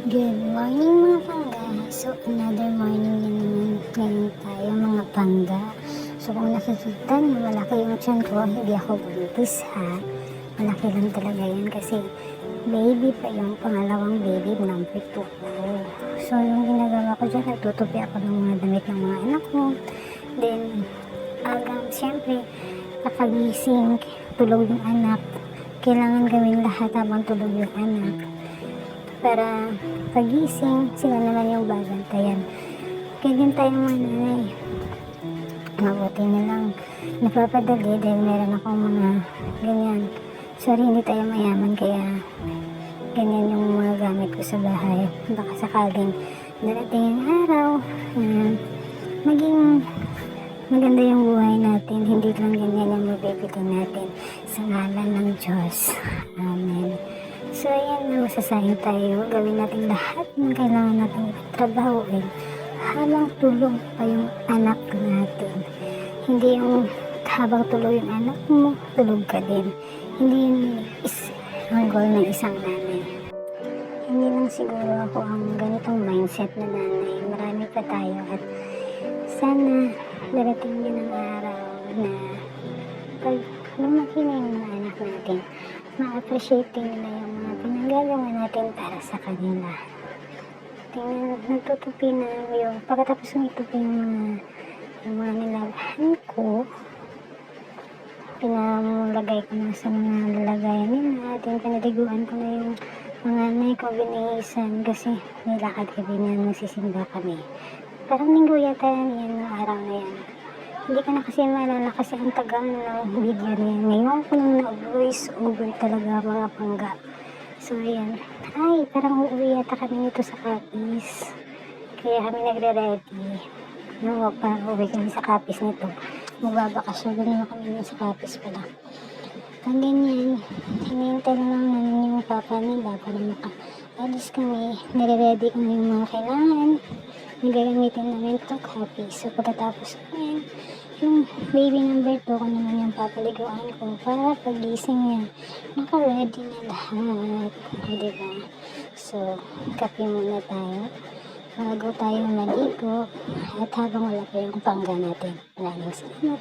Good morning mga pangga. So another morning na naman ngayon tayo mga pangga. So kung nakikita niyo malaki yung tiyan ko, hindi ako buntis ha. Malaki lang talaga yan kasi baby pa yung pangalawang baby, number 2 ko. So yung ginagawa ko dyan, nagtutupi ako ng mga damit ng mga anak ko. Then siyempre pakagising, tulog yung anak. Kailangan gawin lahat habang tulog yung anak para pagising, sila naman yung babantayan. Ganyan tayong mga nanay. Mabuti na lang napapadali dahil meron akong mga ganyan. Sorry, hindi tayo mayaman kaya ganyan yung mga gamit ko sa bahay. Baka sakaling darating yung araw maging maganda yung buhay natin. Hindi lang ganyan yung mabibili natin sa ngalan ng Diyos. Amen. So ayan, masasayang tayo. Gawin natin lahat ng kailangan natin trabahuin habang tulog pa yung anak natin. Hindi yung habang tulog yung anak mo, tulog ka din. Hindi yun ang goal ng isang nanay. Hindi lang siguro ako ang ganitong mindset na nanay. Marami pa tayo at sana darating din ang araw na pag lumaki na yung mga anak natin, ma-appreciate nila yung mga pinanggagawa natin para sa kanila. Tingnan, nagtutupi na yung pagkatapos ng itupi yung mga nilagahan ko, pinamulagay ko na sa mga lalagayan nila at yung pinaliguan ko na yung mga nanay ko binihisan kasi nilakad kami niyan, magsisimba kami. Parang linggo yata yan yung araw na yan. Hindi ko na kasi maalala kasi ang tagal ng video na yan. Ngayon ko lang na-voice over talaga mga pangga. So ayan. Ay, parang uuwi yata kami nito sa Capiz. Kaya kami nagre-ready. No, parang uuwi kami sa Capiz nito. Magbabakasyon naman kami sa Capiz pala. Ang ganyan, hinihintay na lang namin yung papa nila para maka-alis kami. Nire-ready ko na yung mga kailangan. Nagagamitin namin ito Capiz. So pagkatapos namin, yung baby number 2 ko naman yung papaliguan ko para pagising niya, naka-ready na lahat. Diba? So, kape muna tayo bago tayo maligo at habang wala pa yung pangga natin. Maraming salamat.